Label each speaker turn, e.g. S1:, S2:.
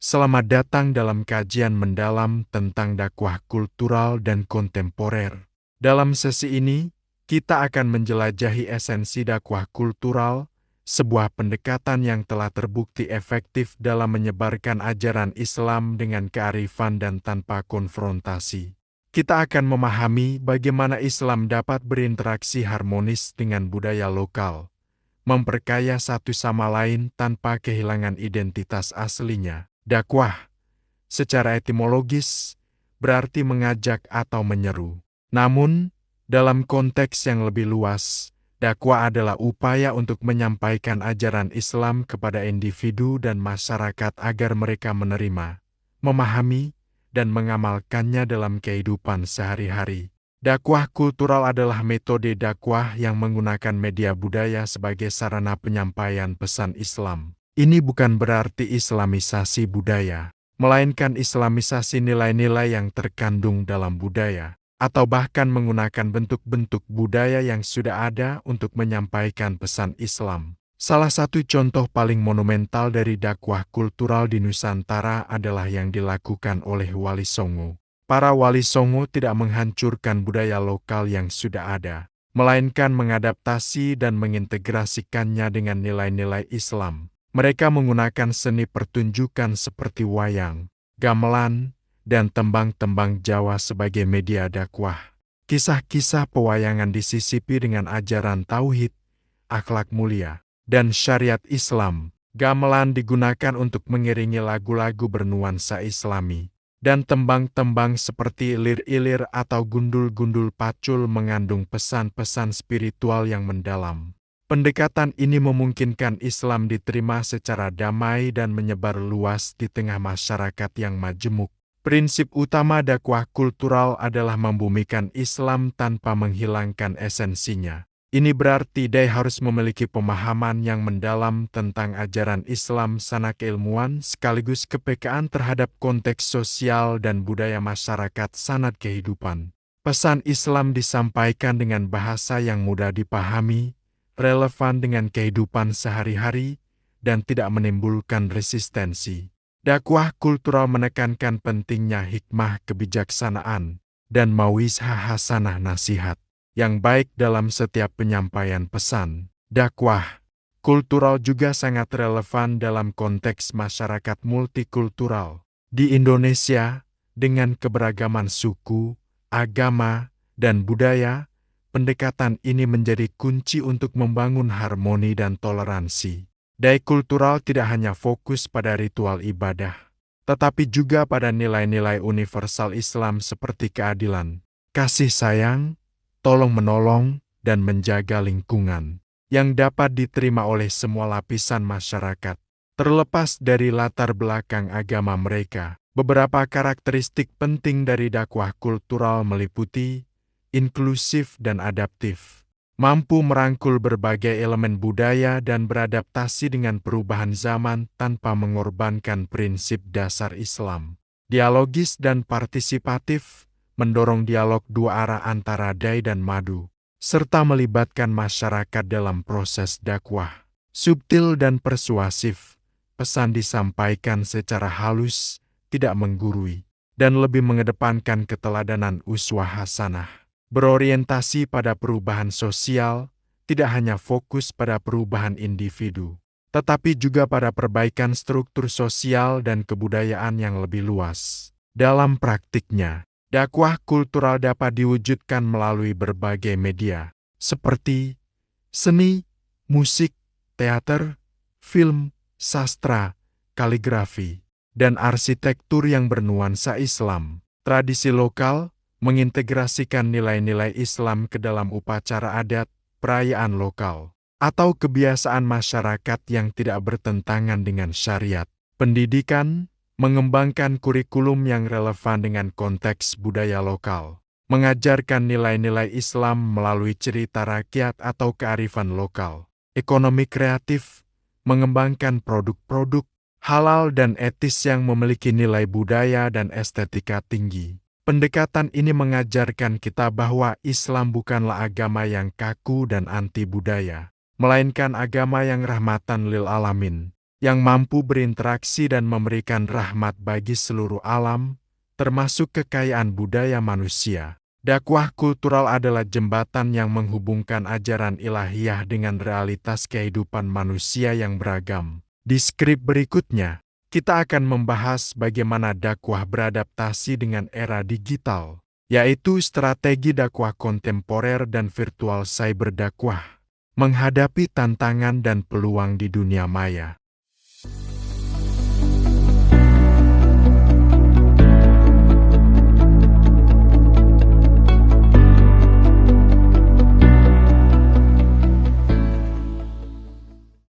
S1: Selamat datang dalam kajian mendalam tentang dakwah kultural dan kontemporer. Dalam sesi ini, kita akan menjelajahi esensi dakwah kultural, sebuah pendekatan yang telah terbukti efektif dalam menyebarkan ajaran Islam dengan kearifan dan tanpa konfrontasi. Kita akan memahami bagaimana Islam dapat berinteraksi harmonis dengan budaya lokal, memperkaya satu sama lain tanpa kehilangan identitas aslinya. Dakwah, secara etimologis, berarti mengajak atau menyeru. Namun, dalam konteks yang lebih luas, dakwah adalah upaya untuk menyampaikan ajaran Islam kepada individu dan masyarakat agar mereka menerima, memahami, dan mengamalkannya dalam kehidupan sehari-hari. Dakwah kultural adalah metode dakwah yang menggunakan media budaya sebagai sarana penyampaian pesan Islam. Ini bukan berarti islamisasi budaya, melainkan islamisasi nilai-nilai yang terkandung dalam budaya, atau bahkan menggunakan bentuk-bentuk budaya yang sudah ada untuk menyampaikan pesan Islam. Salah satu contoh paling monumental dari dakwah kultural di Nusantara adalah yang dilakukan oleh Wali Songo. Para Wali Songo tidak menghancurkan budaya lokal yang sudah ada, melainkan mengadaptasi dan mengintegrasikannya dengan nilai-nilai Islam. Mereka menggunakan seni pertunjukan seperti wayang, gamelan, dan tembang-tembang Jawa sebagai media dakwah. Kisah-kisah pewayangan disisipi dengan ajaran tauhid, akhlak mulia, dan syariat Islam. Gamelan digunakan untuk mengiringi lagu-lagu bernuansa Islami, dan tembang-tembang seperti ilir-ilir atau gundul-gundul pacul mengandung pesan-pesan spiritual yang mendalam. Pendekatan ini memungkinkan Islam diterima secara damai dan menyebar luas di tengah masyarakat yang majemuk. Prinsip utama dakwah kultural adalah membumikan Islam tanpa menghilangkan esensinya. Ini berarti dai harus memiliki pemahaman yang mendalam tentang ajaran Islam sanak keilmuan sekaligus kepekaan terhadap konteks sosial dan budaya masyarakat sanad kehidupan. Pesan Islam disampaikan dengan bahasa yang mudah dipahami, relevan dengan kehidupan sehari-hari, dan tidak menimbulkan resistensi. Dakwah kultural menekankan pentingnya hikmah kebijaksanaan dan mauizah hasanah nasihat yang baik dalam setiap penyampaian pesan. Dakwah kultural juga sangat relevan dalam konteks masyarakat multikultural. Di Indonesia, dengan keberagaman suku, agama, dan budaya, pendekatan ini menjadi kunci untuk membangun harmoni dan toleransi. Dai kultural tidak hanya fokus pada ritual ibadah, tetapi juga pada nilai-nilai universal Islam seperti keadilan, kasih sayang, tolong-menolong, dan menjaga lingkungan, yang dapat diterima oleh semua lapisan masyarakat, terlepas dari latar belakang agama mereka. Beberapa karakteristik penting dari dakwah kultural meliputi inklusif dan adaptif, mampu merangkul berbagai elemen budaya dan beradaptasi dengan perubahan zaman tanpa mengorbankan prinsip dasar Islam. Dialogis dan partisipatif, mendorong dialog dua arah antara dai dan madu, serta melibatkan masyarakat dalam proses dakwah. Subtil dan persuasif, pesan disampaikan secara halus, tidak menggurui, dan lebih mengedepankan keteladanan uswah hasanah. Berorientasi pada perubahan sosial, tidak hanya fokus pada perubahan individu, tetapi juga pada perbaikan struktur sosial dan kebudayaan yang lebih luas. Dalam praktiknya, dakwah kultural dapat diwujudkan melalui berbagai media, seperti seni, musik, teater, film, sastra, kaligrafi, dan arsitektur yang bernuansa Islam. Tradisi lokal mengintegrasikan nilai-nilai Islam ke dalam upacara adat, perayaan lokal, atau kebiasaan masyarakat yang tidak bertentangan dengan syariat. Pendidikan mengembangkan kurikulum yang relevan dengan konteks budaya lokal, mengajarkan nilai-nilai Islam melalui cerita rakyat atau kearifan lokal. Ekonomi kreatif mengembangkan produk-produk halal dan etis yang memiliki nilai budaya dan estetika tinggi. Pendekatan ini mengajarkan kita bahwa Islam bukanlah agama yang kaku dan anti budaya, melainkan agama yang rahmatan lil alamin, yang mampu berinteraksi dan memberikan rahmat bagi seluruh alam, termasuk kekayaan budaya manusia. Dakwah kultural adalah jembatan yang menghubungkan ajaran ilahiyah dengan realitas kehidupan manusia yang beragam. Di skrip berikutnya, kita akan membahas bagaimana dakwah beradaptasi dengan era digital, yaitu strategi dakwah kontemporer dan virtual cyber dakwah, menghadapi tantangan dan peluang di dunia maya.